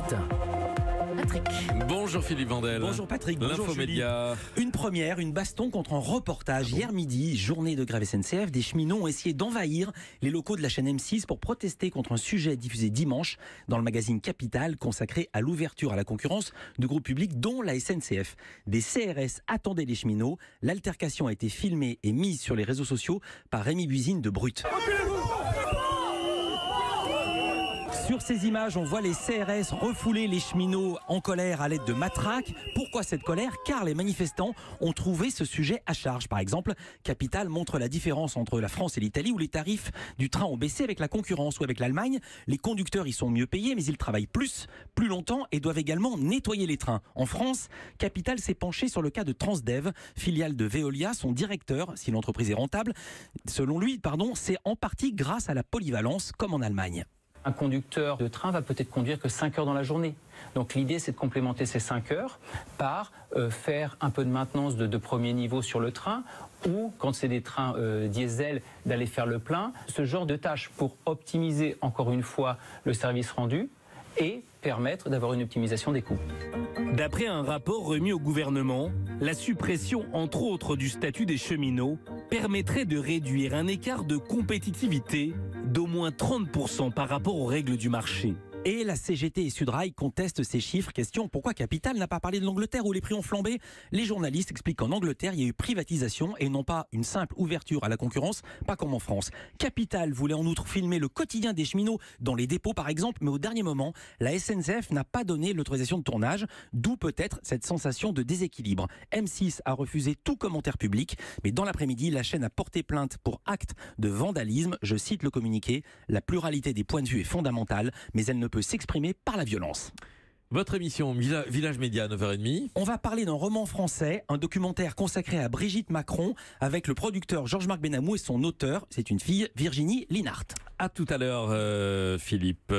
matin. Patrick. Bonjour Philippe Vandel. Bonjour Patrick, bonjour L'Infomédia. Une première, une baston contre un reportage. Hier midi, journée de grève SNCF, des cheminots ont essayé d'envahir les locaux de la chaîne M6 pour protester contre un sujet diffusé dimanche dans le magazine Capital consacré à l'ouverture à la concurrence de groupes publics dont la SNCF. Des CRS attendaient les cheminots. L'altercation a été filmée et mise sur les réseaux sociaux par Rémi Buisine de Brut. Sur ces images, on voit les CRS refouler les cheminots en colère à l'aide de matraques. Pourquoi cette colère ? Car les manifestants ont trouvé ce sujet à charge. Par exemple, Capital montre la différence entre la France et l'Italie où les tarifs du train ont baissé avec la concurrence ou avec l'Allemagne. Les conducteurs y sont mieux payés mais ils travaillent plus longtemps et doivent également nettoyer les trains. En France, Capital s'est penché sur le cas de Transdev, filiale de Veolia. Son directeur, si l'entreprise est rentable, selon lui, c'est en partie grâce à la polyvalence comme en Allemagne. Un conducteur de train va peut-être conduire que 5 heures dans la journée. Donc l'idée, c'est de complémenter ces 5 heures par faire un peu de maintenance de premier niveau sur le train ou, quand c'est des trains diesel, d'aller faire le plein. Ce genre de tâches pour optimiser encore une fois le service rendu et permettre d'avoir une optimisation des coûts. D'après un rapport remis au gouvernement, la suppression entre autres du statut des cheminots permettrait de réduire un écart de compétitivité d'au moins 30% par rapport aux règles du marché. Et la CGT et Sudrail contestent ces chiffres. Question, pourquoi Capital n'a pas parlé de l'Angleterre où les prix ont flambé ? Les journalistes expliquent qu'en Angleterre, il y a eu privatisation et non pas une simple ouverture à la concurrence, pas comme en France. Capital voulait en outre filmer le quotidien des cheminots dans les dépôts par exemple, mais au dernier moment, la SNCF n'a pas donné l'autorisation de tournage, d'où peut-être cette sensation de déséquilibre. M6 a refusé tout commentaire public, mais dans l'après-midi, la chaîne a porté plainte pour acte de vandalisme. Je cite le communiqué, la pluralité des points de vue est fondamentale, mais elle ne peut s'exprimer par la violence. Votre émission Village Média, 9h30. On va parler d'un roman français, un documentaire consacré à Brigitte Macron, avec le producteur Georges-Marc Benamou et son auteur, c'est une fille, Virginie Linhart. À tout à l'heure, Philippe.